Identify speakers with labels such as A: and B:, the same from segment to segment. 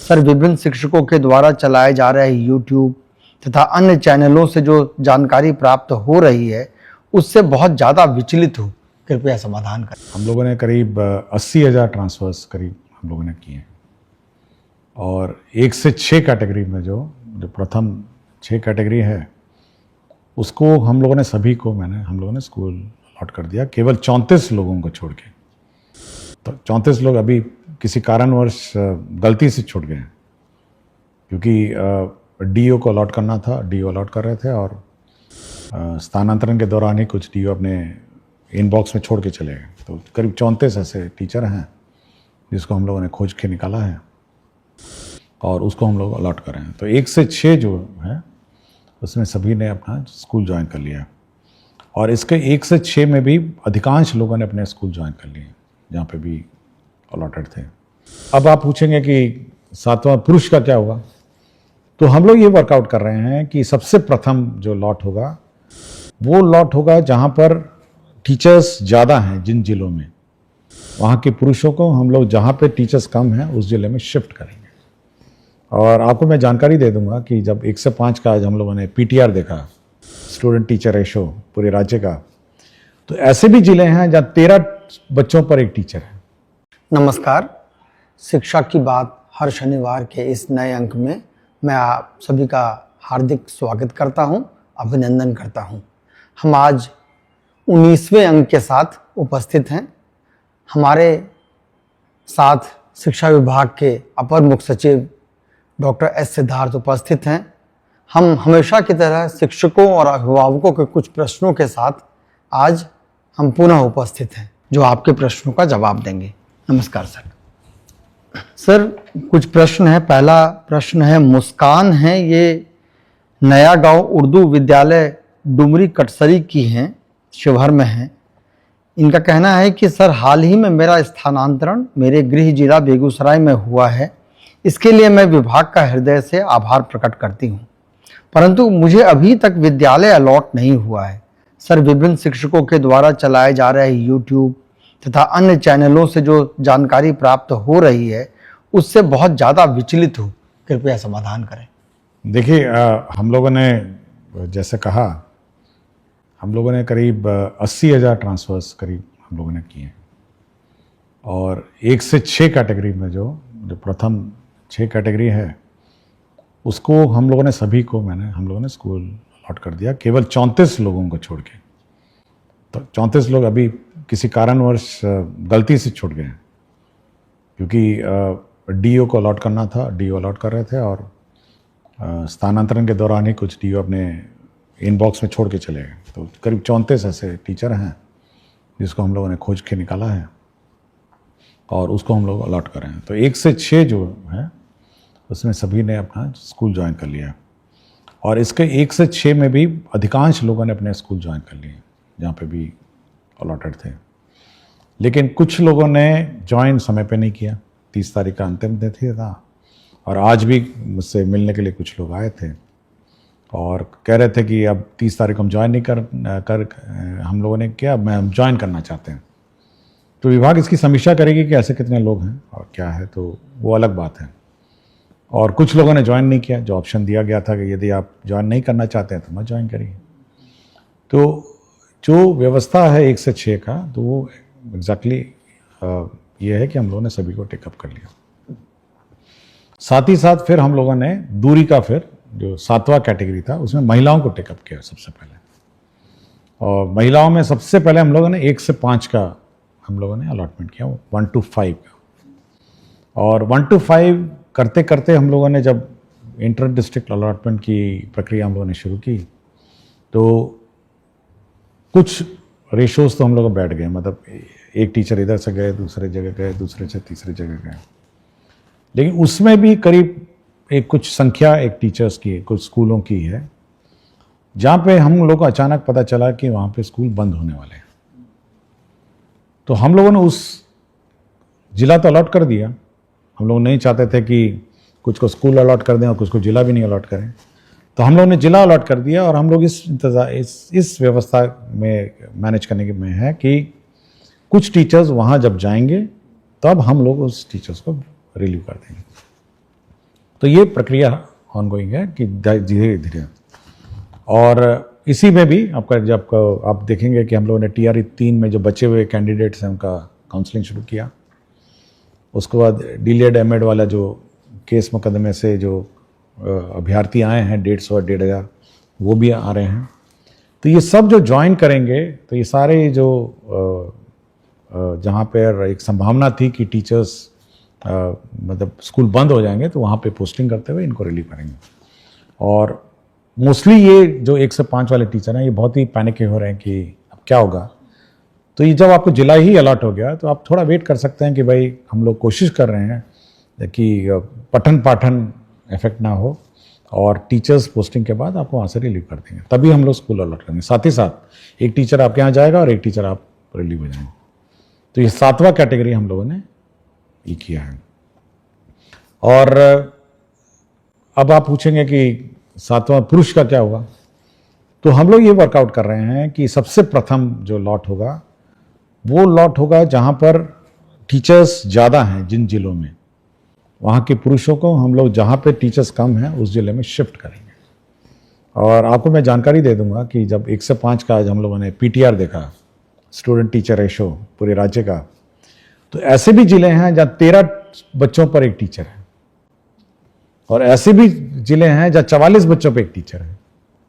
A: Sir, विभिन्न शिक्षकों के द्वारा चलाए जा रहे यूट्यूब तथा अन्य चैनलों से जो जानकारी प्राप्त हो रही है उससे बहुत ज़्यादा विचलित हूँ। कृपया समाधान करें।
B: हम लोगों ने करीब 80,000 ट्रांसफ़र्स करीब हम लोगों ने किए और 1 से 6 कैटेगरी में जो प्रथम 6 कैटेगरी है उसको हम लोगों ने हम लोगों ने स्कूल अलॉट कर दिया, केवल 34 लोगों को छोड़ के। तो 34 लोग अभी किसी कारणवश गलती से छूट गए हैं, क्योंकि डीओ को अलॉट करना था, डीओ अलॉट कर रहे थे और स्थानांतरण के दौरान ही कुछ डीओ अपने इनबॉक्स में छोड़ के चले गए। तो करीब 34 ऐसे टीचर हैं जिसको हम लोगों ने खोज के निकाला है और उसको हम लोग अलॉट कर रहे हैं। तो 1 से 6 जो है उसमें सभी ने अपना स्कूल ज्वाइन कर लिया और इसके 1 से 6 में भी अधिकांश लोगों ने अपने स्कूल ज्वाइन कर लिए जहाँ पे भी अलॉटेड थे। अब आप पूछेंगे कि 7वां पुरुष का क्या होगा, तो हम लोग ये वर्कआउट कर रहे हैं कि सबसे प्रथम जो लॉट होगा वो लॉट होगा जहाँ पर टीचर्स ज़्यादा हैं, जिन जिलों में वहाँ के पुरुषों को हम लोग जहाँ पे टीचर्स कम हैं उस जिले में शिफ्ट करेंगे। और आपको मैं जानकारी दे दूंगा कि जब 1 से 5 का आज हम लोगों ने पीटीआर देखा, स्टूडेंट टीचर रेशो पूरे राज्य का, तो ऐसे भी जिले हैं जहाँ 13 बच्चों पर एक टीचर है।
A: नमस्कार, शिक्षा की बात हर शनिवार के इस नए अंक में मैं आप सभी का हार्दिक स्वागत करता हूं, अभिनंदन करता हूं। हम आज 19वें अंक के साथ उपस्थित हैं। हमारे साथ शिक्षा विभाग के अपर मुख्य सचिव डॉक्टर एस सिद्धार्थ उपस्थित हैं। हम हमेशा की तरह शिक्षकों और अभिभावकों के कुछ प्रश्नों के साथ आज हम पुनः उपस्थित हैं जो आपके प्रश्नों का जवाब देंगे। नमस्कार सर। सर, कुछ प्रश्न है। पहला प्रश्न है, मुस्कान है, ये नया गांव उर्दू विद्यालय डुमरी कटसरी की हैं, शिवहर में हैं। इनका कहना है कि सर, हाल ही में मेरा स्थानांतरण मेरे गृह जिला बेगूसराय में हुआ है। इसके लिए मैं विभाग का हृदय से आभार प्रकट करती हूँ, परंतु मुझे अभी तक विद्यालय अलॉट नहीं हुआ है। सर, विभिन्न शिक्षकों के द्वारा चलाए जा रहे यूट्यूब तथा अन्य चैनलों से जो जानकारी प्राप्त हो रही है उससे बहुत ज़्यादा विचलित हूँ। कृपया समाधान करें।
B: देखिए, हम लोगों ने जैसे कहा, हम लोगों ने करीब 80,000 ट्रांसफ़र्स करीब हम लोगों ने किए और 1 से 6 कैटेगरी में जो प्रथम 6 कैटेगरी है उसको हम लोगों ने हम लोगों ने स्कूल अलॉट कर दिया, केवल 34 लोगों को छोड़ के। तो 34 लोग अभी किसी कारणवश गलती से छूट गए हैं, क्योंकि डीओ को अलॉट करना था, डीओ अलॉट कर रहे थे और स्थानांतरण के दौरान ही कुछ डीओ अपने इनबॉक्स में छोड़ के चले गए। तो करीब 34 ऐसे टीचर हैं जिसको हम लोगों ने खोज के निकाला है और उसको हम लोग अलॉट कर रहे हैं। तो 1 से 6 जो है उसमें सभी ने अपना स्कूल ज्वाइन कर लिया और इसके 1 से 6 में भी अधिकांश लोगों ने अपने स्कूल ज्वाइन कर लिए जहाँ पे भी अलॉटेड थे। लेकिन कुछ लोगों ने ज्वाइन समय पे नहीं किया। 30 तारीख का अंतिम तिथि था और आज भी मुझसे मिलने के लिए कुछ लोग आए थे और कह रहे थे कि अब 30 तारीख को हम ज्वाइन नहीं कर हम लोगों ने किया, हम ज्वाइन करना चाहते हैं। तो विभाग इसकी समीक्षा करेगी कि ऐसे कितने लोग हैं और क्या है, तो वो अलग बात है। और कुछ लोगों ने ज्वाइन नहीं किया। जो ऑप्शन दिया गया था कि यदि आप ज्वाइन नहीं करना चाहते हैं तो मत ज्वाइन करिए। तो जो व्यवस्था है 1 से 6 का, तो वो एग्जैक्टली ये है कि हम लोगों ने सभी को टेकअप कर लिया। साथ ही साथ फिर हम लोगों ने दूरी का फिर जो 7वां कैटेगरी था उसमें महिलाओं को टेकअप किया सबसे पहले। और महिलाओं में सबसे पहले हम लोगों ने 1 से 5 का हम लोगों ने अलॉटमेंट किया, 1 to 5 का। और 1 to 5 करते करते हम लोगों ने जब इंटर डिस्ट्रिक्ट अलॉटमेंट की प्रक्रिया हम लोगों ने शुरू की तो कुछ रेशोज तो हम लोग बैठ गए, मतलब एक टीचर इधर से गए, दूसरे जगह गए, दूसरे से तीसरे जगह गए। लेकिन उसमें भी करीब कुछ संख्या एक टीचर्स की, कुछ स्कूलों की है जहाँ पे हम लोगों को अचानक पता चला कि वहाँ पे स्कूल बंद होने वाले हैं। तो हम लोगों ने उस जिला तो अलॉट कर दिया। हम लोग नहीं चाहते थे कि कुछ को स्कूल अलॉट कर दें और कुछ को जिला भी नहीं अलॉट करें, तो हम लोगों ने जिला अलॉट कर दिया। और हम लोग इस व्यवस्था में मैनेज करने में है कि कुछ टीचर्स वहाँ जब जाएंगे तब हम लोग उस टीचर्स को रिलीव कर देंगे। तो ये प्रक्रिया ऑनगोइंग है कि धीरे धीरे। और इसी में भी आपका जब आप देखेंगे कि हम लोगों ने TRE 3 में जो बचे हुए कैंडिडेट्स हैं उनका काउंसलिंग शुरू किया। उसके बाद DLED MED वाला जो केस मुकदमे से जो अभ्यर्थी आए हैं 150 और 1500 वो भी आ रहे हैं। तो ये सब जो ज्वाइन करेंगे तो ये सारे जो जहाँ पर एक संभावना थी कि टीचर्स मतलब स्कूल बंद हो जाएंगे तो वहाँ पे पोस्टिंग करते हुए इनको रिलीव करेंगे। और मोस्टली ये जो 1 से 5 वाले टीचर हैं ये बहुत ही पैनिक हो रहे हैं कि अब क्या होगा। तो ये जब आपको जुलाई ही अलॉट हो गया तो आप थोड़ा वेट कर सकते हैं कि भाई हम लोग कोशिश कर रहे हैं कि पठन पाठन इफेक्ट ना हो और टीचर्स पोस्टिंग के बाद आपको वहाँ से रिलीव कर देंगे, तभी हम लोग स्कूल अलॉट करेंगे। साथ ही साथ एक टीचर आपके यहाँ जाएगा और एक टीचर आप रिलीव हो जाएंगे। तो ये 7वां कैटेगरी हम लोगों ने ये किया है। और अब आप पूछेंगे कि 7वां पुरुष का क्या होगा। तो हम लोग ये वर्कआउट कर रहे हैं कि सबसे प्रथम जो लॉट होगा वो लॉट होगा जहाँ पर टीचर्स ज़्यादा हैं, जिन जिलों में वहाँ के पुरुषों को हम लोग जहाँ पे टीचर्स कम हैं उस जिले में शिफ्ट करेंगे। और आपको मैं जानकारी दे दूंगा कि जब 1 से 5 का आज हम लोगों ने PTR देखा, स्टूडेंट टीचर रेशो पूरे राज्य का, तो ऐसे भी जिले हैं जहाँ 13 बच्चों पर एक टीचर है और ऐसे भी जिले हैं जहाँ 44 बच्चों पर एक टीचर है।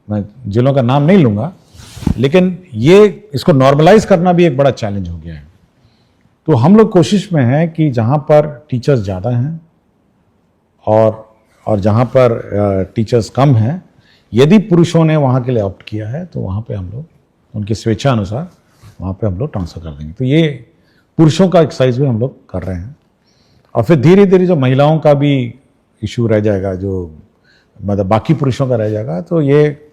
B: मैं जिलों का नाम नहीं लूँगा, लेकिन ये इसको नॉर्मलाइज करना भी एक बड़ा चैलेंज हो गया है। तो हम लोग कोशिश में हैं कि जहाँ पर टीचर्स ज़्यादा हैं और जहाँ पर टीचर्स कम हैं, यदि पुरुषों ने वहाँ के लिए ऑप्ट किया है तो वहाँ पे हम लोग उनकी स्वेच्छा अनुसार वहाँ पे हम लोग ट्रांसफ़र कर देंगे। तो ये पुरुषों का एक्सरसाइज भी हम लोग कर रहे हैं। और फिर धीरे धीरे जो महिलाओं का भी इशू रह जाएगा, जो मतलब बाकी पुरुषों का रह जाएगा, तो ये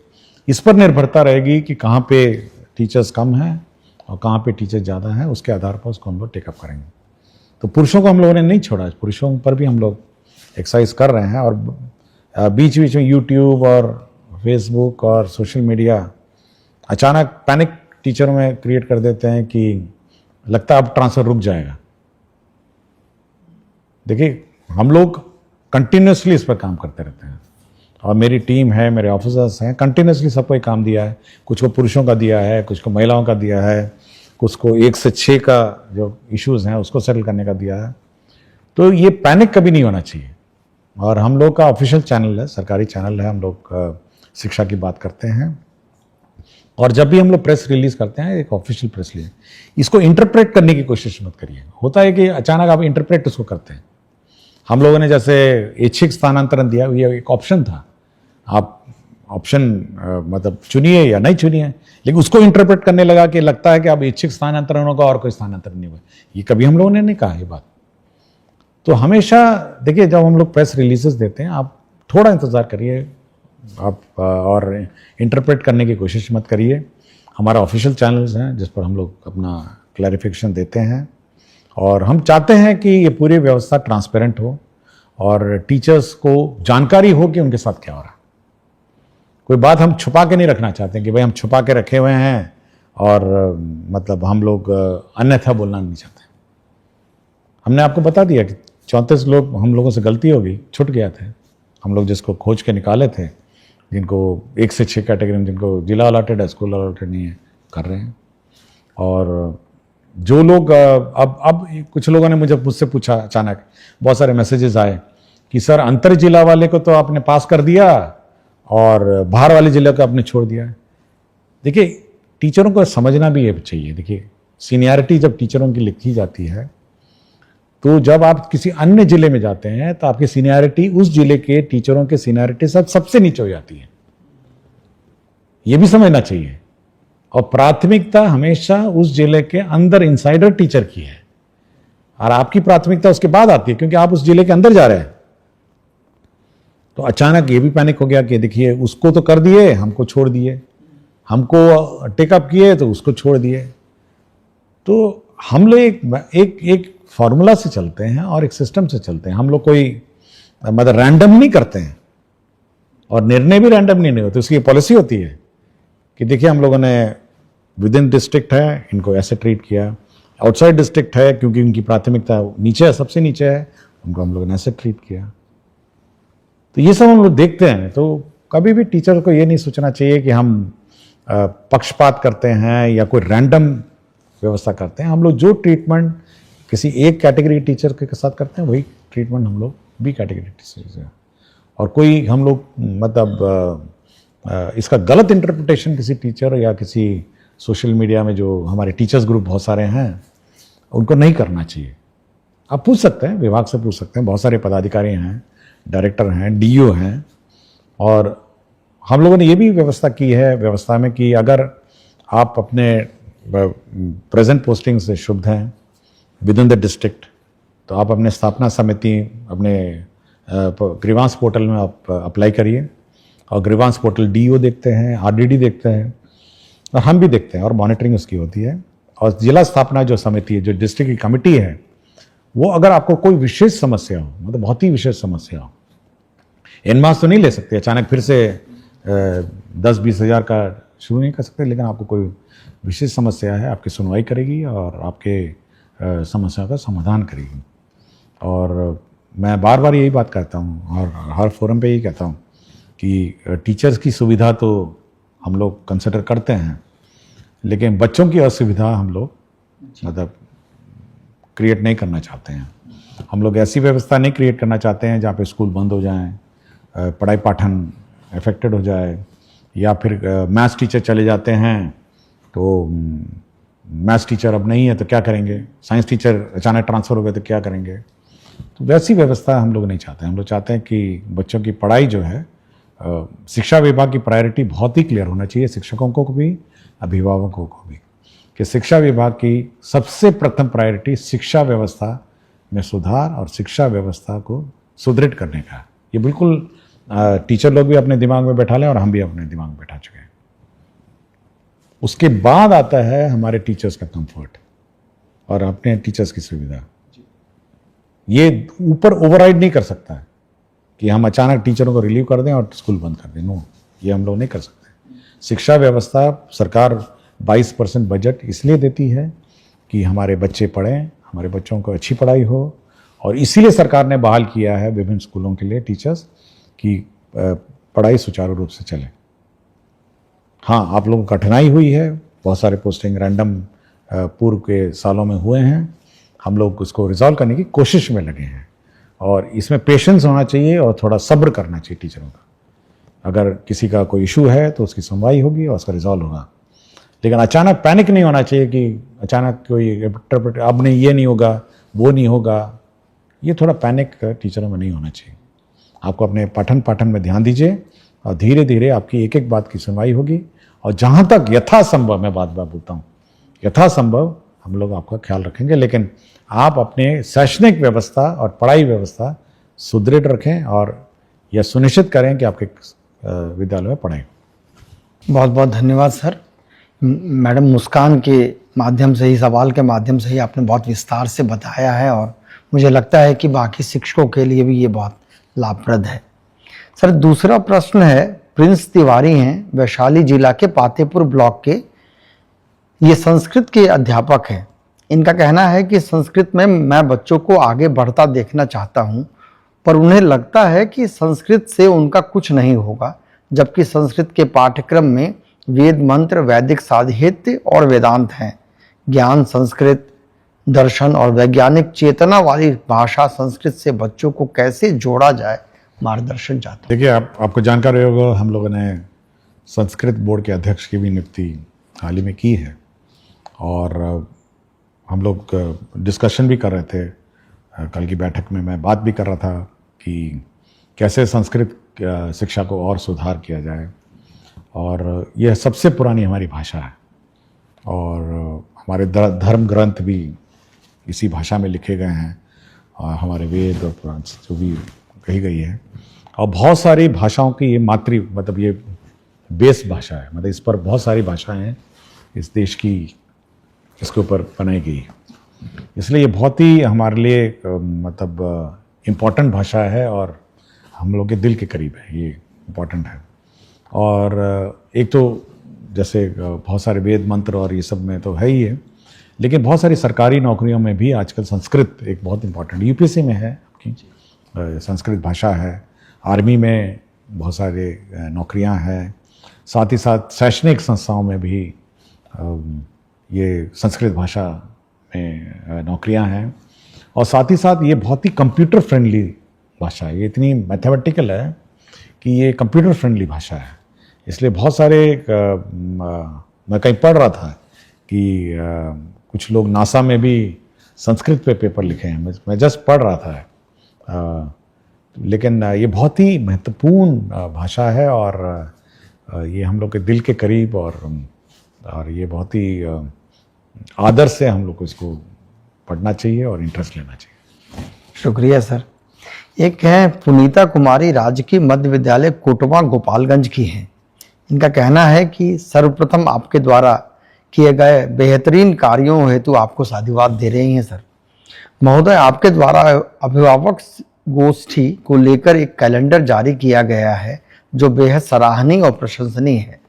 B: इस पर निर्भरता रहेगी कि कहाँ पे टीचर्स कम हैं और कहाँ पे टीचर्स ज़्यादा हैं, उसके आधार पर उसको हम लोग टेकअप करेंगे। तो पुरुषों को हम लोगों ने नहीं छोड़ा, पुरुषों पर भी हम लोग एक्सरसाइज कर रहे हैं। और बीच बीच में यूट्यूब और फेसबुक और सोशल मीडिया अचानक पैनिक टीचरों में क्रिएट कर देते हैं कि लगता है अब ट्रांसफ़र रुक जाएगा। देखिए, हम लोग कंटिन्यूसली इस पर काम करते रहते हैं और मेरी टीम है, मेरे ऑफिसर्स हैं, कंटिन्यूसली सबको एक काम दिया है। कुछ को पुरुषों का दिया है, कुछ को महिलाओं का दिया है, कुछ को 1 से 6 का जो इश्यूज़ हैं उसको सेटल करने का दिया है। तो ये पैनिक कभी नहीं होना चाहिए। और हम लोग का ऑफिशियल चैनल है, सरकारी चैनल है, हम लोग शिक्षा की बात करते हैं। और जब भी हम लोग प्रेस रिलीज करते हैं, एक ऑफिशियल प्रेस रिलीज, इसको इंटरप्रेट करने की कोशिश मत करिए। होता है कि अचानक आप इंटरप्रेट उसको करते हैं। हम लोगों ने जैसे ऐच्छिक स्थानांतरण दिया, ये एक ऑप्शन था, आप ऑप्शन मतलब चुनिए या नहीं चुनिए, लेकिन उसको इंटरप्रेट करने लगा कि लगता है कि अब ऐच्छिक स्थानांतरण होगा और कोई स्थानांतरण नहीं हुआ। ये कभी हम लोगों ने नहीं कहा ये बात। तो हमेशा देखिए, जब हम लोग प्रेस रिलीजेस देते हैं, आप थोड़ा इंतज़ार करिए, आप और इंटरप्रेट करने की कोशिश मत करिए। हमारा ऑफिशियल चैनल्स हैं जिस पर हम लोग अपना क्लैरिफिकेशन देते हैं और हम चाहते हैं कि ये पूरी व्यवस्था ट्रांसपेरेंट हो और टीचर्स को जानकारी हो कि उनके साथ क्या हो रहा है। कोई बात हम छुपा के नहीं रखना चाहते कि भाई हम छुपा के रखे हुए हैं और मतलब हम लोग अन्यथा बोलना नहीं चाहते। हमने आपको बता दिया कि 34 लोग हम लोगों से गलती होगी, छूट गया थे। हम लोग जिसको खोज के निकाले थे, जिनको 1 से 6 कैटेगरी में जिनको जिला अलॉटेड है, स्कूल अलॉटेड नहीं है, कर रहे हैं। और जो लोग अब कुछ लोगों ने मुझसे पूछा, अचानक बहुत सारे मैसेजेस आए कि सर अंतर जिला वाले को तो आपने पास कर दिया और बाहर वाले जिले को आपने छोड़ दिया। देखिए, टीचरों को समझना भी ये चाहिए। देखिए, सीनियरिटी जब टीचरों की लिखी जाती है तो जब आप किसी अन्य जिले में जाते हैं तो आपकी सीनियरिटी उस जिले के टीचरों के सीनियरिटी सबसे नीचे हो जाती है। ये भी समझना चाहिए। और प्राथमिकता हमेशा उस जिले के अंदर इनसाइडर टीचर की है और आपकी प्राथमिकता उसके बाद आती है, क्योंकि आप उस जिले के अंदर जा रहे हैं। तो अचानक ये भी पैनिक हो गया कि देखिए, उसको तो कर दिए, हमको छोड़ दिए, हमको टेकअप किए तो उसको छोड़ दिए। तो हम लोग एक फॉर्मूला से चलते हैं और एक सिस्टम से चलते हैं। हम लोग कोई मतलब रैंडम नहीं करते हैं और निर्णय भी रैंडम नहीं होते। उसकी पॉलिसी होती है कि देखिए, हम लोगों ने विद इन डिस्ट्रिक्ट है, इनको ऐसे ट्रीट किया, आउटसाइड डिस्ट्रिक्ट है क्योंकि उनकी प्राथमिकता नीचे है, सबसे नीचे है, उनको हम लोगों ने ऐसे ट्रीट किया। तो ये सब हम लोग देखते हैं। तो कभी भी टीचर को ये नहीं सोचना चाहिए कि हम पक्षपात करते हैं या कोई रैंडम व्यवस्था करते हैं। हम लोग जो ट्रीटमेंट किसी एक कैटेगरी टीचर के साथ करते हैं वही ट्रीटमेंट हम लोग बी कैटेगरी टीचर से। और कोई हम लोग मतलब इसका गलत इंटरप्रिटेशन किसी टीचर या किसी सोशल मीडिया में जो हमारे टीचर्स ग्रुप बहुत सारे हैं उनको नहीं करना चाहिए। आप पूछ सकते हैं, विभाग से पूछ सकते हैं, बहुत सारे पदाधिकारी हैं, डायरेक्टर हैं, डीईओ हैं। और हम लोगों ने ये भी व्यवस्था की है व्यवस्था में कि अगर आप अपने प्रेजेंट पोस्टिंग से शुद्ध हैं विद इन द डिस्ट्रिक्ट तो आप अपने स्थापना समिति अपने ग्रीवांस पोर्टल में आप अप्लाई करिए। और ग्रीवांस पोर्टल डीईओ देखते हैं, आरडीडी देखते हैं और हम भी देखते हैं और मॉनिटरिंग उसकी होती है। और जिला स्थापना जो समिति है, जो डिस्ट्रिक्ट की कमेटी है, वो अगर आपको कोई विशेष समस्या हो, मतलब बहुत ही विशेष समस्या हो, एनमास तो नहीं ले सकते, अचानक फिर से 10-20 हज़ार का शुरू नहीं कर सकते, लेकिन आपको कोई विशेष समस्या है, आपकी सुनवाई करेगी और आपके समस्या का समाधान करेगी। और मैं बार बार यही बात कहता हूँ और हर फोरम पे यही कहता हूँ कि टीचर्स की सुविधा तो हम लोग कंसिडर करते हैं, लेकिन बच्चों की असुविधा हम लोग मतलब क्रिएट नहीं करना चाहते हैं। हम लोग ऐसी व्यवस्था नहीं क्रिएट करना चाहते हैं जहाँ पे स्कूल बंद हो जाएं, पढ़ाई पाठन अफेक्टेड हो जाए, या फिर मैथ्स टीचर चले जाते हैं तो मैथ्स टीचर अब नहीं है तो क्या करेंगे, साइंस टीचर अचानक ट्रांसफ़र हो गए तो क्या करेंगे। तो वैसी व्यवस्था हम लोग नहीं चाहते हैं। हम लोग चाहते हैं कि बच्चों की पढ़ाई जो है, शिक्षा विभाग की प्रायोरिटी बहुत ही क्लियर होना चाहिए, शिक्षकों को भी, अभिभावकों को भी, कि शिक्षा विभाग की सबसे प्रथम प्रायोरिटी शिक्षा व्यवस्था में सुधार और शिक्षा व्यवस्था को सुदृढ़ करने का। ये बिल्कुल टीचर लोग भी अपने दिमाग में बैठा लें और हम भी अपने दिमाग में बैठा चुके हैं। उसके बाद आता है हमारे टीचर्स का कंफर्ट और अपने टीचर्स की सुविधा। ये ऊपर ओवरराइड नहीं कर सकता है कि हम अचानक टीचरों को रिलीव कर दें और स्कूल बंद कर दें। नो, ये हम लोग नहीं कर सकते। शिक्षा व्यवस्था सरकार 22% बजट इसलिए देती है कि हमारे बच्चे पढ़ें, हमारे बच्चों को अच्छी पढ़ाई हो, और इसीलिए सरकार ने बहाल किया है विभिन्न स्कूलों के लिए टीचर्स की पढ़ाई सुचारू रूप से चले। हाँ, आप लोगों को कठिनाई हुई है, बहुत सारे पोस्टिंग रैंडम पूर्व के सालों में हुए हैं, हम लोग उसको रिजॉल्व करने की कोशिश में लगे हैं। और इसमें पेशेंस होना चाहिए और थोड़ा सब्र करना चाहिए टीचरों का। अगर किसी का कोई इशू है तो उसकी सुनवाई होगी और उसका रिजॉल्व होगा, लेकिन अचानक पैनिक नहीं होना चाहिए कि अचानक कोई अब नहीं, ये नहीं होगा, वो नहीं होगा। ये थोड़ा पैनिक टीचरों में नहीं होना चाहिए। आपको अपने पठन पाठन में ध्यान दीजिए और धीरे धीरे आपकी एक एक बात की सुनवाई होगी। और जहाँ तक यथासंभव, मैं बात बोलता हूँ, यथासंभव हम लोग आपका ख्याल रखेंगे, लेकिन आप अपने शैक्षणिक व्यवस्था और पढ़ाई व्यवस्था सुदृढ़ रखें और यह सुनिश्चित करें कि आपके विद्यालय में पढ़ाई।
A: बहुत बहुत धन्यवाद सर। मैडम मुस्कान के माध्यम से ही, सवाल के माध्यम से ही आपने बहुत विस्तार से बताया है और मुझे लगता है कि बाकी शिक्षकों के लिए भी ये बहुत लाभप्रद है। सर, दूसरा प्रश्न है, प्रिंस तिवारी हैं, वैशाली जिला के पातेपुर ब्लॉक के, ये संस्कृत के अध्यापक हैं। इनका कहना है कि संस्कृत में मैं बच्चों को आगे बढ़ता देखना चाहता हूँ, पर उन्हें लगता है कि संस्कृत से उनका कुछ नहीं होगा, जबकि संस्कृत के पाठ्यक्रम में वेद मंत्र, वैदिक साहित्य और वेदांत हैं। ज्ञान, संस्कृत, दर्शन और वैज्ञानिक चेतना वाली भाषा संस्कृत से बच्चों को कैसे जोड़ा जाए, मार्गदर्शन चाहता हूं।
B: देखिए, आपको जानकारी होगा, हम लोगों ने संस्कृत बोर्ड के अध्यक्ष की भी नियुक्ति हाल ही में की है और हम लोग डिस्कशन भी कर रहे थे। कल की बैठक में मैं बात भी कर रहा था कि कैसे संस्कृत शिक्षा को और सुधार किया जाए। और यह सबसे पुरानी हमारी भाषा है और हमारे धर्म ग्रंथ भी इसी भाषा में लिखे गए हैं और हमारे वेद और पुराण जो भी कही गई है। और बहुत सारी भाषाओं की ये मतलब ये बेस भाषा है, मतलब इस पर बहुत सारी भाषाएं हैं इस देश की, इसके ऊपर बनाई गई। इसलिए ये बहुत ही हमारे लिए मतलब इम्पॉर्टेंट भाषा है और हम लोग के दिल के करीब है, ये इम्पॉर्टेंट है। और एक तो जैसे बहुत सारे वेद मंत्र और ये सब में तो है ही है, लेकिन बहुत सारी सरकारी नौकरियों में भी आजकल संस्कृत एक बहुत इम्पॉर्टेंट, यूपीएससी में है आपकी संस्कृत भाषा है। आर्मी में बहुत सारे नौकरियां हैं, साथ ही साथ शैक्षणिक संस्थाओं में भी ये संस्कृत भाषा में नौकरियां हैं, और साथ ही साथ ये बहुत ही कंप्यूटर फ्रेंडली भाषा है। ये इतनी मैथमेटिकल है कि ये कंप्यूटर फ्रेंडली भाषा है। इसलिए बहुत सारे मैं कहीं पढ़ रहा था कि कुछ लोग नासा में भी संस्कृत पे पेपर लिखे हैं। मैं जस्ट पढ़ रहा था, लेकिन ये बहुत ही महत्वपूर्ण भाषा है, और ये हम लोग के दिल के करीब, और ये बहुत ही आदर से हम लोग को इसको पढ़ना चाहिए और इंटरेस्ट लेना चाहिए।
A: शुक्रिया सर। एक हैं पुनीता कुमारी, राजकीय मध्य विद्यालय कोटवा गोपालगंज की हैं। इनका कहना है कि सर्वप्रथम आपके द्वारा किए गए बेहतरीन कार्यों हेतु आपको साधुवाद दे रही हैं सर। महोदय, आपके द्वारा अभिभावक गोष्ठी को लेकर एक कैलेंडर जारी किया गया है जो बेहद सराहनीय और प्रशंसनीय है।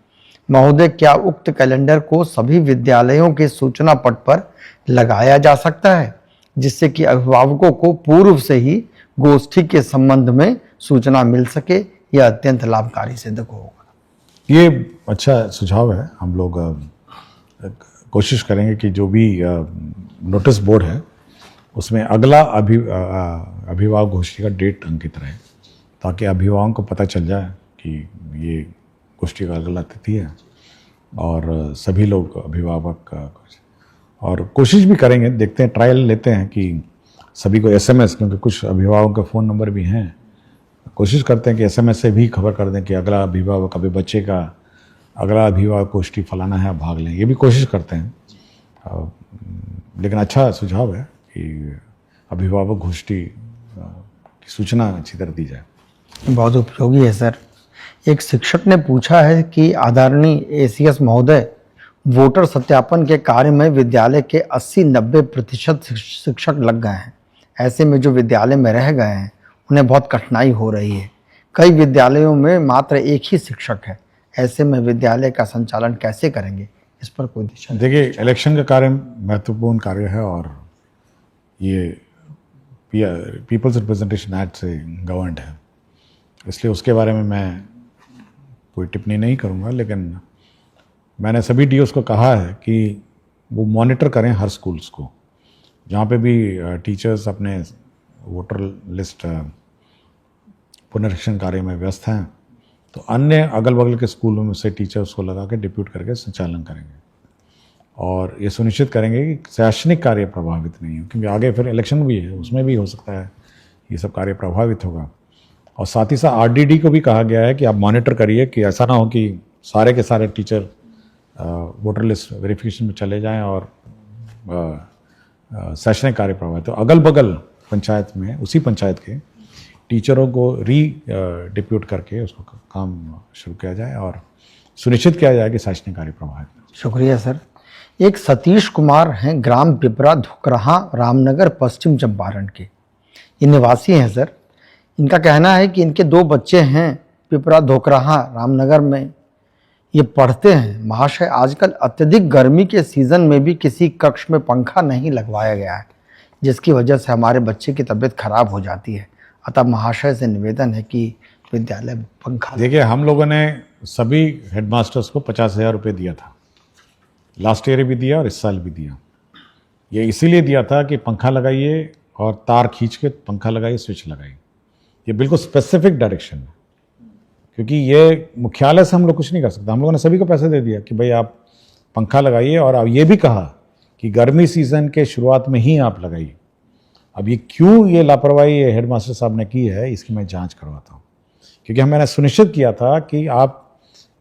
A: महोदय, क्या उक्त कैलेंडर को सभी विद्यालयों के सूचना पट पर लगाया जा सकता है, जिससे कि अभिभावकों को पूर्व से ही गोष्ठी के संबंध में सूचना मिल सके? यह अत्यंत लाभकारी सिद्ध होगा।
B: ये अच्छा सुझाव है। हम लोग कोशिश करेंगे कि जो भी नोटिस बोर्ड है उसमें अगला अभिभावक गोष्ठी का डेट अंकित रहे, ताकि अभिभावकों को पता चल जाए कि ये गोष्ठी का अगला तिथि है, और सभी लोग अभिभावक और कोशिश भी करेंगे, देखते हैं, ट्रायल लेते हैं कि सभी को एसएमएस, क्योंकि कुछ अभिभावकों के फ़ोन नंबर भी हैं, कोशिश करते हैं कि एसएमएस से भी खबर कर दें कि अगला अभिभावक, अभी बच्चे का अगला अभिभावक गोष्ठी फलाना है, भाग लें। ये भी कोशिश करते हैं। लेकिन अच्छा सुझाव है कि अभिभावक गोष्ठी की सूचना अच्छी तरह दी जाए।
A: बहुत उपयोगी है सर। एक शिक्षक ने पूछा है कि आदरणीय एसीएस महोदय, वोटर सत्यापन के कार्य में विद्यालय के 80-90% शिक्षक लग गए हैं। ऐसे में जो विद्यालय में रह गए हैं उन्हें बहुत कठिनाई हो रही है। कई विद्यालयों में मात्र एक ही शिक्षक है। ऐसे में विद्यालय का संचालन कैसे करेंगे? इस पर कोई दिशा?
B: देखिए, इलेक्शन का कार्य महत्वपूर्ण कार्य है, और ये पीपल्स रिप्रेजेंटेशन एक्ट से गवर्नड है, इसलिए उसके बारे में मैं कोई टिप्पणी नहीं करूँगा। लेकिन मैंने सभी डीओस को कहा है कि वो मॉनिटर करें हर स्कूल्स को, जहाँ पे भी टीचर्स अपने वोटर लिस्ट पुनरीक्षण कार्य में व्यस्त हैं, तो अन्य अगल बगल के स्कूलों में से टीचर्स को लगा के डिप्यूट करके संचालन करेंगे, और ये सुनिश्चित करेंगे कि शैक्षणिक कार्य प्रभावित नहीं हो, क्योंकि आगे फिर इलेक्शन भी है, उसमें भी हो सकता है ये सब कार्य प्रभावित होगा। और साथ ही साथ आरडीडी को भी कहा गया है कि आप मॉनिटर करिए कि ऐसा ना हो कि सारे के सारे टीचर वोटर लिस्ट वेरिफिकेशन में चले जाएं और शैक्षणिक कार्य प्रभावित हो। अगल बगल पंचायत में, उसी पंचायत के टीचरों को डिप्यूट करके उसको काम शुरू किया जाए और सुनिश्चित किया जाए कि शैक्षणिक कार्य प्रभावित हो।
A: शुक्रिया सर। एक सतीश कुमार हैं, ग्राम पिपरा धुकराहा, रामनगर, पश्चिम चंपारण के। ये निवासी हैं सर। इनका कहना है कि इनके 2 बच्चे हैं, पिपरा धोकराहा रामनगर में ये पढ़ते हैं। महाशय, आजकल अत्यधिक गर्मी के सीज़न में भी किसी कक्ष में पंखा नहीं लगवाया गया है, जिसकी वजह से हमारे बच्चे की तबीयत खराब हो जाती है। अतः महाशय से निवेदन है कि विद्यालय में पंखा।
B: देखिए, हम लोगों ने सभी हेडमास्टर्स को 50,000 रुपये दिया था। लास्ट ईयर भी दिया और इस साल भी दिया। ये इसीलिए दिया था कि पंखा लगाइए और तार खींच के पंखा लगाइए, स्विच लगाइए। ये बिल्कुल स्पेसिफिक डायरेक्शन है, क्योंकि ये मुख्यालय से हम लोग कुछ नहीं कर सकते। हम लोगों ने सभी को पैसे दे दिया कि भाई आप पंखा लगाइए, और अब ये भी कहा कि गर्मी सीजन के शुरुआत में ही आप लगाइए। अब ये क्यों ये लापरवाही ये हेडमास्टर साहब ने की है, इसकी मैं जांच करवाता हूँ, क्योंकि मैंने सुनिश्चित किया था कि आप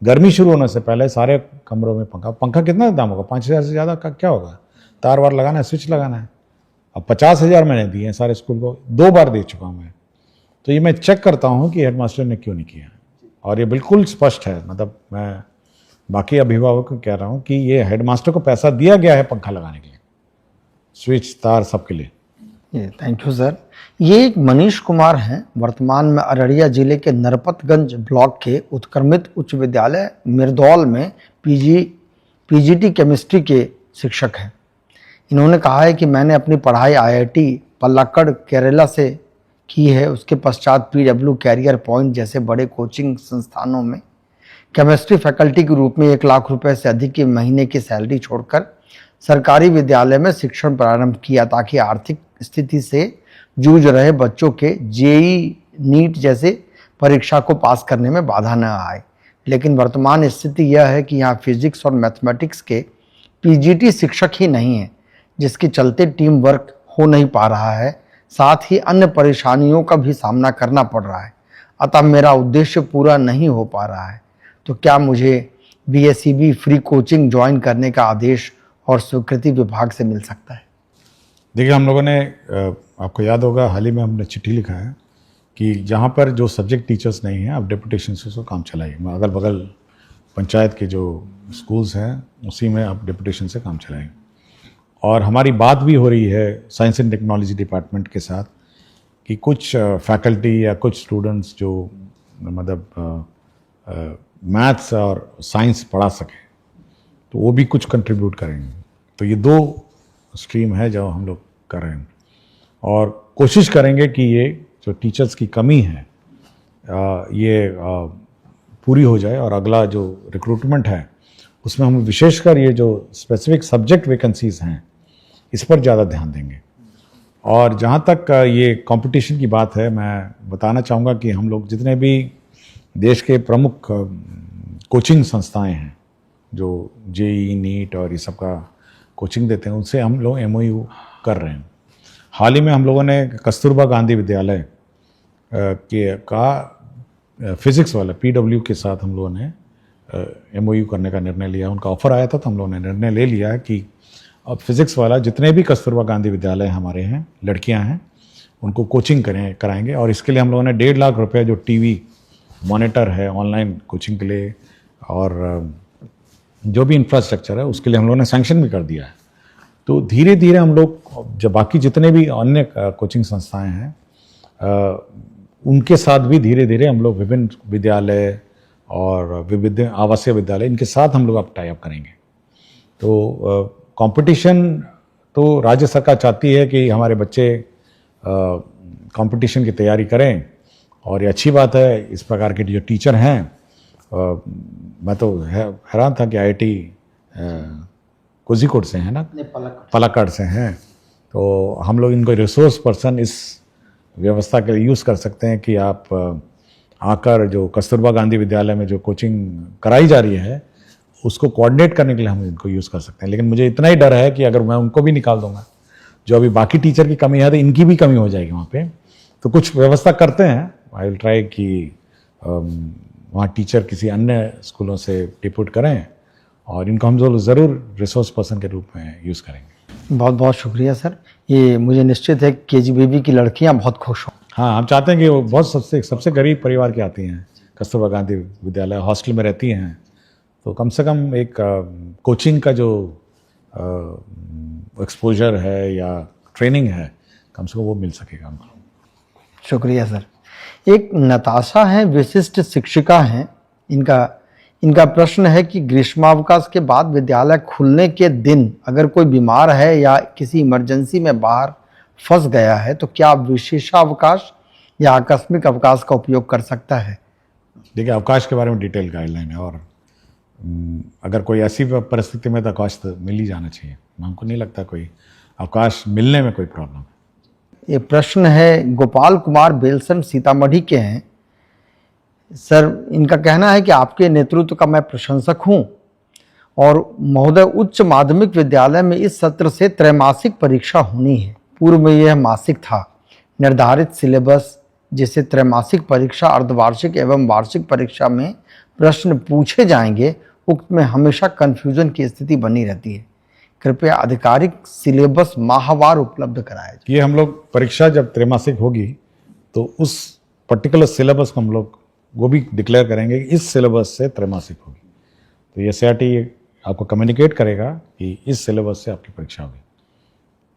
B: गर्मी शुरू होने से पहले सारे कमरों में पंखा कितना दाम होगा? 5,000 से ज़्यादा का क्या होगा? तार वार लगाना है, स्विच लगाना है। अब 50,000 मैंने दिए हैं सारे स्कूल को, 2 बार दे चुका हूँ मैं। तो ये मैं चेक करता हूँ कि हेडमास्टर ने क्यों नहीं किया, और ये बिल्कुल स्पष्ट है। मतलब मैं बाकी अभिभावकों को कह रहा हूँ कि ये हेडमास्टर को पैसा दिया गया है पंखा लगाने के लिए, स्विच तार सबके लिए।
A: Thank you sir. ये एक मनीष कुमार हैं, वर्तमान में अररिया जिले के नरपतगंज ब्लॉक के उत्क्रमित उच्च विद्यालय मिर्दौल में पीजीटी केमिस्ट्री के शिक्षक हैं। इन्होंने कहा है कि मैंने अपनी पढ़ाई आईआईटी पल्लाक्कड़ केरला से की है, उसके पश्चात PW कैरियर पॉइंट जैसे बड़े कोचिंग संस्थानों में केमिस्ट्री फैकल्टी के रूप में 1 लाख रुपए से अधिक के महीने की सैलरी छोड़कर सरकारी विद्यालय में शिक्षण प्रारंभ किया, ताकि आर्थिक स्थिति से जूझ रहे बच्चों के जेई नीट जैसे परीक्षा को पास करने में बाधा न आए। लेकिन वर्तमान स्थिति यह है कि यहाँ फिजिक्स और मैथमेटिक्स के PGT शिक्षक ही नहीं हैं, जिसके चलते टीम वर्क हो नहीं पा रहा है, साथ ही अन्य परेशानियों का भी सामना करना पड़ रहा है। अतः मेरा उद्देश्य पूरा नहीं हो पा रहा है। तो क्या मुझे BSEB फ्री कोचिंग ज्वाइन करने का आदेश और स्वीकृति विभाग से मिल सकता है?
B: देखिए, हम लोगों ने आपको याद होगा हाल ही में हमने चिट्ठी लिखा है कि जहाँ पर जो सब्जेक्ट टीचर्स नहीं हैं, आप डेपुटेशन से उसको काम चलाइए। अगल बगल पंचायत के जो स्कूल्स हैं उसी में आप डेपुटेशन से काम चलाएं। और हमारी बात भी हो रही है साइंस एंड टेक्नोलॉजी डिपार्टमेंट के साथ कि कुछ फैकल्टी या कुछ स्टूडेंट्स जो मतलब मैथ्स और साइंस पढ़ा सकें तो वो भी कुछ कंट्रीब्यूट करेंगे। तो ये 2 स्ट्रीम है जो हम लोग कर रहे हैं और कोशिश करेंगे कि ये जो टीचर्स की कमी है ये पूरी हो जाए और अगला जो रिक्रूटमेंट है उसमें हम विशेषकर ये जो स्पेसिफिक सब्जेक्ट वैकेंसीज हैं इस पर ज़्यादा ध्यान देंगे। और जहाँ तक ये कंपटीशन की बात है, मैं बताना चाहूँगा कि हम लोग जितने भी देश के प्रमुख कोचिंग संस्थाएं हैं जो जेई नीट और ये सब का कोचिंग देते हैं उनसे हम लोग MOU कर रहे हैं। हाल ही में हम लोगों ने कस्तूरबा गांधी विद्यालय का फिज़िक्स वाला PW के साथ हम लोगों ने MOU करने का निर्णय लिया। उनका ऑफ़र आया था तो हम लोगों ने निर्णय ले लिया है कि अब फिज़िक्स वाला जितने भी कस्तूरबा गांधी विद्यालय हमारे हैं, लड़कियां हैं, उनको कोचिंग कराएंगे। और इसके लिए हम लोगों ने 1.5 लाख रुपये जो टीवी मॉनिटर है ऑनलाइन कोचिंग के लिए और जो भी इंफ्रास्ट्रक्चर है उसके लिए हम लोगों ने सैंक्शन भी कर दिया है। तो धीरे धीरे हम लोग जब बाकी जितने भी अन्य कोचिंग संस्थाएं हैं उनके साथ भी धीरे धीरे हम लोग विभिन्न विद्यालय और विविध आवासीय विद्यालय इनके साथ हम लोग अब टाई अप करेंगे। तो कंपटीशन तो राज्य सरकार चाहती है कि हमारे बच्चे कंपटीशन की तैयारी करें और ये अच्छी बात है। इस प्रकार के जो टीचर हैं मैं तो हैरान था कि IIT कोझिकोड से हैं ना, पलक्कड़ से हैं। तो हम लोग इनको रिसोर्स पर्सन इस व्यवस्था के लिए यूज़ कर सकते हैं कि आप आकर जो कस्तूरबा गांधी विद्यालय में जो कोचिंग कराई जा रही है उसको कोऑर्डिनेट करने के लिए हम इनको यूज़ कर सकते हैं। लेकिन मुझे इतना ही डर है कि अगर मैं उनको भी निकाल दूंगा, जो अभी बाकी टीचर की कमी है तो इनकी भी कमी हो जाएगी वहाँ पे। तो कुछ व्यवस्था करते हैं, आई विल ट्राई कि वहाँ टीचर किसी अन्य स्कूलों से डिप्यूट करें और इनको हम ज़रूर रिसोर्स पर्सन के रूप में यूज़ करेंगे।
A: बहुत बहुत शुक्रिया सर। ये मुझे निश्चित है कि KGBB की लड़कियाँ बहुत खुश हों।
B: हाँ, हम चाहते हैं कि वो बहुत सबसे गरीब परिवार की आती हैं, कस्तूरबा गांधी विद्यालय हॉस्टल में रहती हैं, तो कम से कम एक कोचिंग का जो एक्सपोजर है या ट्रेनिंग है कम से कम वो मिल सकेगा हमको।
A: शुक्रिया सर। एक नताशा है, विशिष्ट शिक्षिका हैं। इनका प्रश्न है कि ग्रीष्मावकाश के बाद विद्यालय खुलने के दिन अगर कोई बीमार है या किसी इमरजेंसी में बाहर फंस गया है तो क्या विशेषावकाश या आकस्मिक अवकाश का उपयोग कर सकता है?
B: देखिए, अवकाश के बारे में डिटेल गाइडलाइन है और अगर कोई ऐसी परिस्थिति में तो अवकाश तो मिल ही जाना चाहिए। हमको नहीं लगता कोई अवकाश मिलने में कोई प्रॉब्लम है।
A: ये प्रश्न है गोपाल कुमार बेलसन सीतामढ़ी के हैं। सर, इनका कहना है कि आपके नेतृत्व का मैं प्रशंसक हूं और महोदय, उच्च माध्यमिक विद्यालय में इस सत्र से त्रैमासिक परीक्षा होनी है। पूर्व में यह मासिक था। निर्धारित सिलेबस जिसे त्रैमासिक परीक्षा, अर्धवार्षिक एवं वार्षिक परीक्षा में प्रश्न पूछे जाएंगे, उक्त में हमेशा कन्फ्यूजन की स्थिति बनी रहती है। कृपया आधिकारिक सिलेबस माहवार उपलब्ध कराया जाए।
B: ये हम लोग परीक्षा जब त्रैमासिक होगी तो उस पर्टिकुलर सिलेबस को हम लोग वो भी डिक्लेयर करेंगे, इस सिलेबस से त्रैमासिक होगी। तो ये SIT आपको कम्युनिकेट करेगा कि इस सिलेबस से आपकी परीक्षा होगी।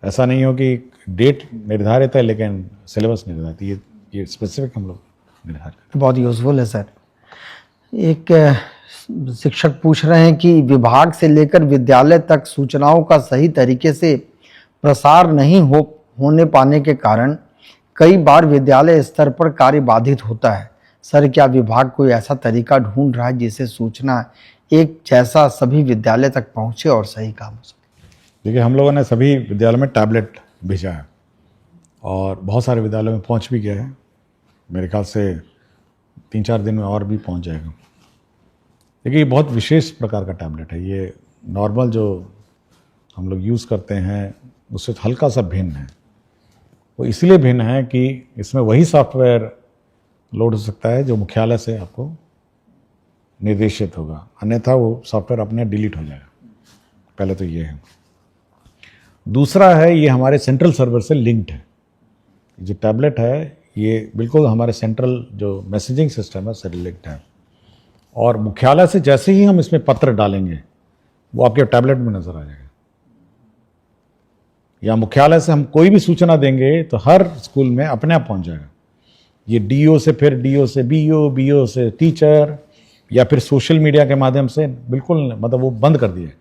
B: ऐसा नहीं हो कि डेट निर्धारित है लेकिन सिलेबस निर्धारित, ये स्पेसिफिक हम लोग निर्धारित।
A: बहुत यूजफुल है सर। एक शिक्षक पूछ रहे हैं कि विभाग से लेकर विद्यालय तक सूचनाओं का सही तरीके से प्रसार नहीं होने पाने के कारण कई बार विद्यालय स्तर पर कार्य बाधित होता है। सर, क्या विभाग कोई ऐसा तरीका ढूंढ रहा है जिससे सूचना एक जैसा सभी विद्यालय तक पहुंचे और सही काम हो सके?
B: देखिए, हम लोगों ने सभी विद्यालयों में टैबलेट भेजा है और बहुत सारे विद्यालयों में पहुंच भी गया है। मेरे ख्याल से 3-4 दिन में और भी पहुंच जाएगा। देखिए, ये बहुत विशेष प्रकार का टैबलेट है। ये नॉर्मल जो हम लोग यूज़ करते हैं उससे हल्का सा भिन्न है। वो इसलिए भिन्न है कि इसमें वही सॉफ्टवेयर लोड हो सकता है जो मुख्यालय से आपको निर्देशित होगा, अन्यथा वो सॉफ्टवेयर अपने डिलीट हो जाएगा। पहले तो ये है। दूसरा है, ये हमारे सेंट्रल सर्वर से लिंक्ड है। जो टैबलेट है ये बिल्कुल हमारे सेंट्रल जो मैसेजिंग सिस्टम है उससे लिंक्ड है और मुख्यालय से जैसे ही हम इसमें पत्र डालेंगे वो आपके टैबलेट में नजर आ जाएगा। या मुख्यालय से हम कोई भी सूचना देंगे तो हर स्कूल में अपने आप पहुंच जाएगा। ये डीओ से, फिर डीओ से बीओ, बीओ से टीचर, या फिर सोशल मीडिया के माध्यम से बिल्कुल मतलब वो बंद कर दिए।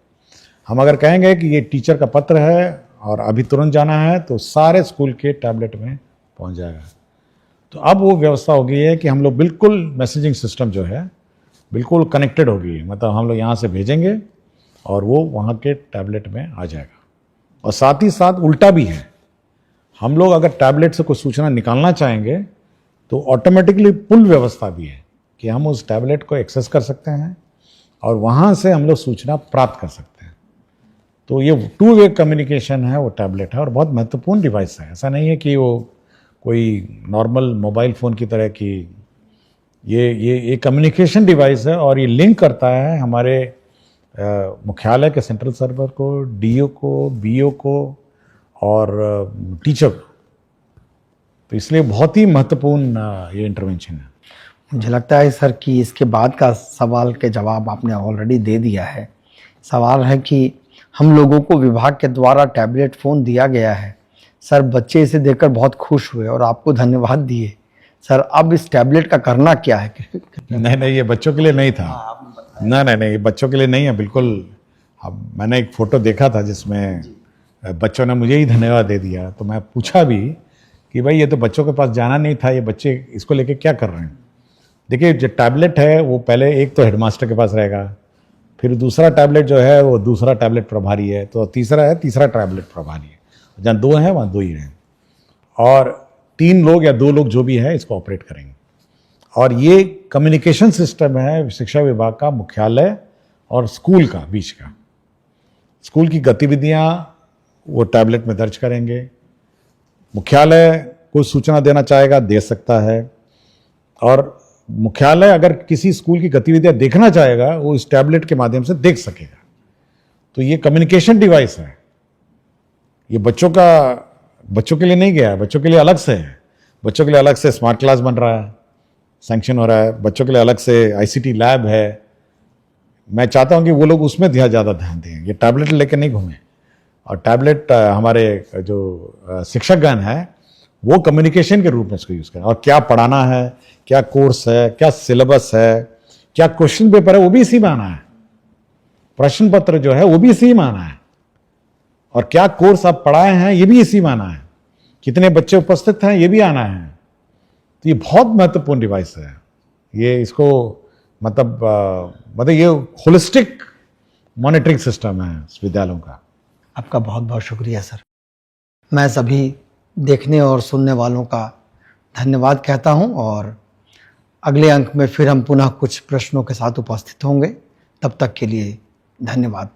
B: हम अगर कहेंगे कि ये टीचर का पत्र है और अभी तुरंत जाना है तो सारे स्कूल के टैबलेट में पहुंच जाएगा। तो अब वो व्यवस्था हो गई है कि हम लोग बिल्कुल मैसेजिंग सिस्टम जो है बिल्कुल कनेक्टेड हो गई है। मतलब हम लोग यहाँ से भेजेंगे और वो वहाँ के टैबलेट में आ जाएगा। और साथ ही साथ उल्टा भी है, हम लोग अगर टैबलेट से कोई सूचना निकालना चाहेंगे तो ऑटोमेटिकली पुल व्यवस्था भी है कि हम उस टैबलेट को एक्सेस कर सकते हैं और वहाँ से हम लोग सूचना प्राप्त कर सकते हैं। तो ये 2 वे कम्युनिकेशन है, वो टैबलेट है और बहुत महत्वपूर्ण डिवाइस है। ऐसा नहीं है कि वो कोई नॉर्मल मोबाइल फ़ोन की तरह की, ये कम्युनिकेशन डिवाइस है और ये लिंक करता है हमारे मुख्यालय के सेंट्रल सर्वर को, डीओ को, बीओ को और टीचर को। तो इसलिए बहुत ही महत्वपूर्ण ये इंटरवेंशन है।
A: मुझे लगता है सर कि इसके बाद का सवाल के जवाब आपने ऑलरेडी दे दिया है। सवाल है कि हम लोगों को विभाग के द्वारा टैबलेट फ़ोन दिया गया है। सर, बच्चे इसे देखकर बहुत खुश हुए और आपको धन्यवाद दिए। सर, अब इस टैबलेट का करना क्या है?
B: नहीं, ये बच्चों के लिए नहीं था। नहीं, ये बच्चों के लिए नहीं है बिल्कुल। अब मैंने एक फ़ोटो देखा था जिसमें बच्चों ने मुझे ही धन्यवाद दे दिया। तो मैं पूछा भी कि भाई ये तो बच्चों के पास जाना नहीं था, ये बच्चे इसको लेके क्या कर रहे हैं? देखिए, जो टैबलेट है वो पहले एक तो हेडमास्टर के पास रहेगा, फिर दूसरा टैबलेट जो है वो दूसरा टैबलेट प्रभारी है, तो तीसरा है तीसरा टैबलेट प्रभारी है। जहाँ 2 हैं वहाँ 2 ही रहें और 3 लोग या 2 लोग जो भी है इसको ऑपरेट करेंगे। और ये कम्युनिकेशन सिस्टम है शिक्षा विभाग का मुख्यालय और स्कूल का बीच का। स्कूल की गतिविधियां वो टैबलेट में दर्ज करेंगे। मुख्यालय कोई सूचना देना चाहेगा दे सकता है और मुख्यालय अगर किसी स्कूल की गतिविधियां देखना चाहेगा वो इस टैबलेट के माध्यम से देख सकेगा। तो ये कम्युनिकेशन डिवाइस है। ये बच्चों के लिए नहीं गया है, बच्चों के लिए अलग से है। बच्चों के लिए अलग से स्मार्ट क्लास बन रहा है, सैंक्शन हो रहा है। बच्चों के लिए अलग से आईसीटी लैब है। मैं चाहता हूं कि वो लोग उसमें ज़्यादा ध्यान दें, ये टैबलेट लेकर नहीं घूमें। और टैबलेट हमारे जो शिक्षकगण हैं वो कम्युनिकेशन के रूप में इसको यूज़ करें। और क्या पढ़ाना है, क्या कोर्स है, क्या सिलेबस है, क्या क्वेश्चन पेपर है, वो भी इसी में आना है। प्रश्न पत्र जो है वो भी इसी में आना है। और क्या कोर्स आप पढ़ाए हैं ये भी इसी में आना है। कितने बच्चे उपस्थित हैं ये भी आना है। तो ये बहुत महत्वपूर्ण डिवाइस है। ये इसको मतलब ये होलिस्टिक मॉनिटरिंग सिस्टम है विद्यालयों का।
A: आपका बहुत बहुत शुक्रिया सर। मैं सभी देखने और सुनने वालों का धन्यवाद कहता हूं और अगले अंक में फिर हम पुनः कुछ प्रश्नों के साथ उपस्थित होंगे। तब तक के लिए धन्यवाद।